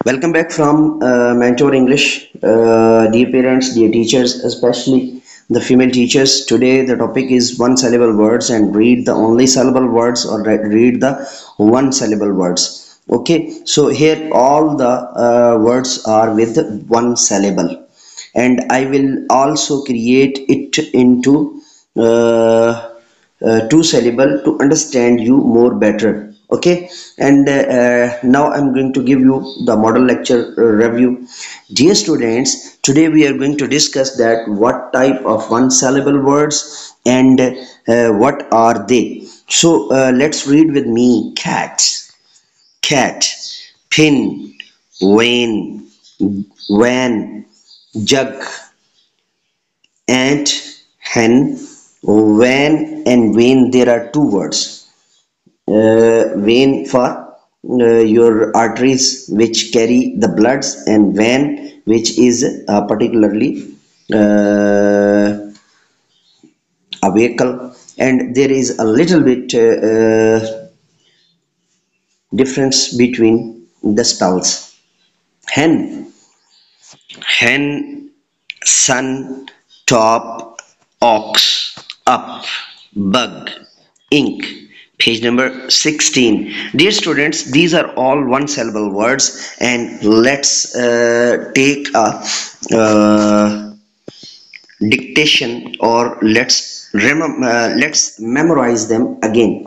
Welcome back from Mentor English. Dear parents, dear teachers, especially the female teachers. Today the topic is one syllable words and read the only syllable words or read the one syllable words. Okay, so here all the words are with one syllable, and I will also create it into two syllable to understand you more better. Okay, and now I'm going to give you the model lecture review. Dear students, today we are going to discuss that what type of one syllable words and what are they. So let's read with me. Cat, pin, vein, van, jug, ant, hen. Van and vein, there are two words. Vein for your arteries which carry the bloods, and vein which is particularly uh, a vehicle, and there is a little bit difference between the spells. Hen hen sun, top, ox, up, bug, ink. Page number 16. Dear students, these are all one syllable words, and let's take a dictation, or let's memorize them again.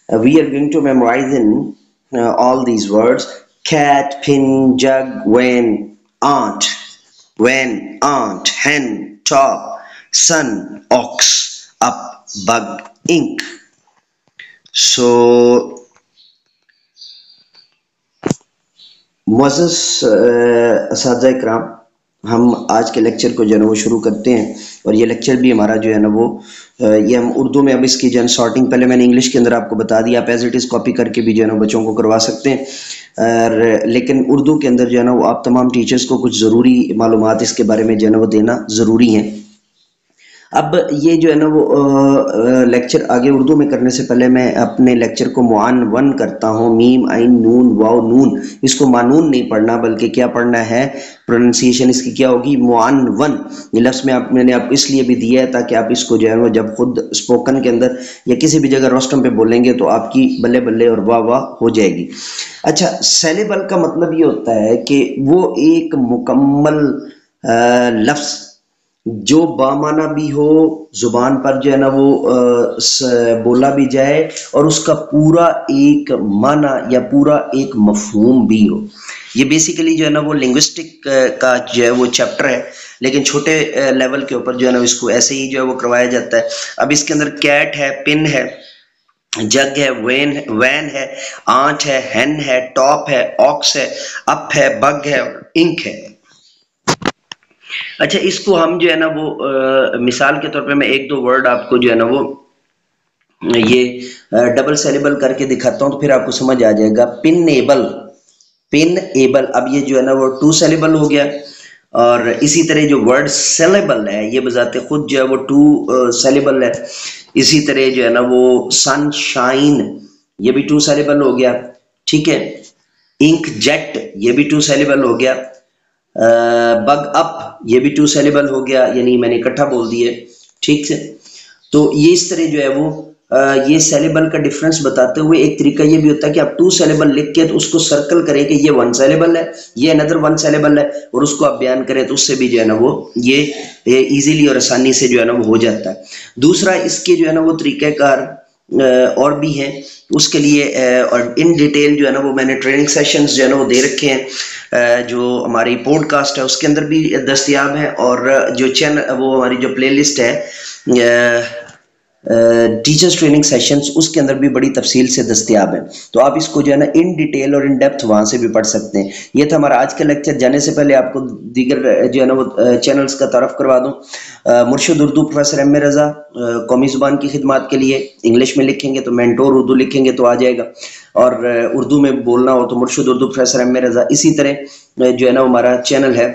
We are going to memorize in all these words: cat, pin, jug, when, aunt, hen, top, sun, ox, up, bug, ink. So मुअज़्ज़ज़ असातिज़ा इकराम, हम आज के lecture को जो है ना वो शुरू करते हैं। और ये लेक्चर भी हमारा जो है ना वो ये हम उर्दू में, अब इसकी जो है सॉर्टिंग पहले मैंने इंग्लिश के अंदर आपको बता दिया, आप एज इट इज़ कॉपी करके भी जो है ना बच्चों को करवा सकते हैं। और लेकिन उर्दू के अंदर जो है ना वो आप तमाम टीचर्स को कुछ ज़रूरी मालूमात इसके बारे में जो है ना वो देना ज़रूरी है। अब ये जो है ना वो लेक्चर आगे उर्दू में करने से पहले मैं अपने लेक्चर को मुआनवन करता हूँ। मीम, आइन, नून, वाव, नून। इसको मानून नहीं पढ़ना, बल्कि क्या पढ़ना है, प्रोनाउंसिएशन इसकी क्या होगी, मुआनवन। ये लफ्ज़ में मैंने आप इसलिए भी दिया है ताकि आप इसको जो है वो जब खुद स्पोकन के अंदर या किसी भी जगह रोस्टम पे बोलेंगे तो आपकी बल्ले बल्ले और वाह वाह हो जाएगी। अच्छा, सेलेबल का मतलब ये होता है कि वो एक मुकम्मल लफ्ज़ जो बामाना भी हो, जुबान पर जो है ना वो बोला भी जाए, और उसका पूरा एक माना या पूरा एक मफहूम भी हो। ये बेसिकली जो है ना वो लिंग्विस्टिक का जो है वो चैप्टर है, लेकिन छोटे लेवल के ऊपर जो है ना इसको ऐसे ही जो है वो करवाया जाता है। अब इसके अंदर कैट है, पिन है, जग है, वैन है, आंट है, हेन है, टॉप है, ऑक्स है, अप है, बग है, इंक है। अच्छा, इसको हम जो है ना वो मिसाल के तौर पे मैं एक दो वर्ड आपको जो है ना वो ये डबल सेलेबल करके दिखाता हूँ, तो फिर आपको समझ आ जाएगा। पिन एबल, अब ये जो है ना वो टू सेलेबल हो गया। और इसी तरह जो वर्ड सेलेबल है ये बजाते खुद जो है वो टू सेलेबल है। इसी तरह जो है ना वो सनशाइन, ये भी टू सेलेबल हो गया, ठीक है। इंक जेट, ये भी टू सेलेबल हो गया। बग अप, ये भी टू सेलेबल हो गया, यानी मैंने इकट्ठा बोल दिए, ठीक से। तो ये इस तरह जो है वो ये सेलेबल का डिफरेंस बताते हुए एक तरीका ये भी होता है कि आप टू सेलेबल लिख के तो उसको सर्कल करें कि ये वन सेलेबल है, ये अनदर वन सेलेबल है, और उसको आप बयान करें तो उससे भी जो है ना वो ये इजीली और आसानी से जो है ना वो हो जाता है। दूसरा इसके जो है ना वो तरीक़ाकार और भी हैं, उसके लिए और इन डिटेल जो है ना वो मैंने ट्रेनिंग सेशंस जो है ना वो दे रखे हैं, जो हमारी पॉडकास्ट है उसके अंदर भी दस्तयाब है, और जो चैनल वो हमारी जो प्लेलिस्ट है टीचर्स ट्रेनिंग सेशंस, उसके अंदर भी बड़ी तफसील से दस्तयाब है। तो आप इसको जो है ना इन डिटेल और इन डेप्थ वहाँ से भी पढ़ सकते हैं। ये था हमारा आज का लेक्चर। जाने से पहले आपको दीगर जो है ना वो चैनल्स का तारफ़ करवा दूँ। मुर्शिद उर्दू प्रोफेसर एम ए रज़ा, कौमी ज़ुबान की खिदमत के लिए इंग्लिश में लिखेंगे तो मेंटोर उर्दू लिखेंगे तो आ जाएगा, और उर्दू में बोलना हो तो मुर्शिद उर्दू प्रोफेसर एम ए रज़ा। इसी तरह जो है ना हमारा चैनल है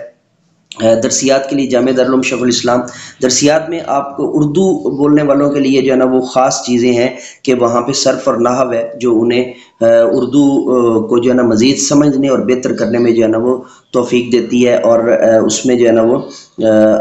दरसियात के लिए जामिया दारुल उलूम शेखुल इस्लाम। दरसियात में आपको उर्दू बोलने वालों के लिए जो है ना वो ख़ास चीज़ें हैं कि वहाँ पे सर्फ और नहव है जो उन्हें اردو کو جو ہے نا مزید سمجھنے اور بہتر کرنے میں جو ہے نا وہ توفیق دیتی ہے، اور اس میں جو ہے نا وہ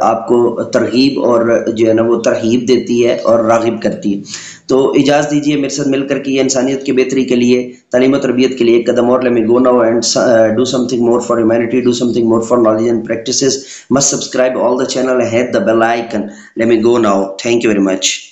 آپ کو ترغیب اور جو ہے نا وہ ترغیب دیتی ہے اور راغب کرتی ہے۔ تو اجازت دیجیے میرے ساتھ مل کر کے یہ انسانیت کی بہتری کے لیے، تعلیم و تربیت کے لیے ایک قدم اور، let me go now and do something more for humanity, do something more for knowledge and practices. Must subscribe all the channel and hit the bell icon. Let me go now. Thank you very much.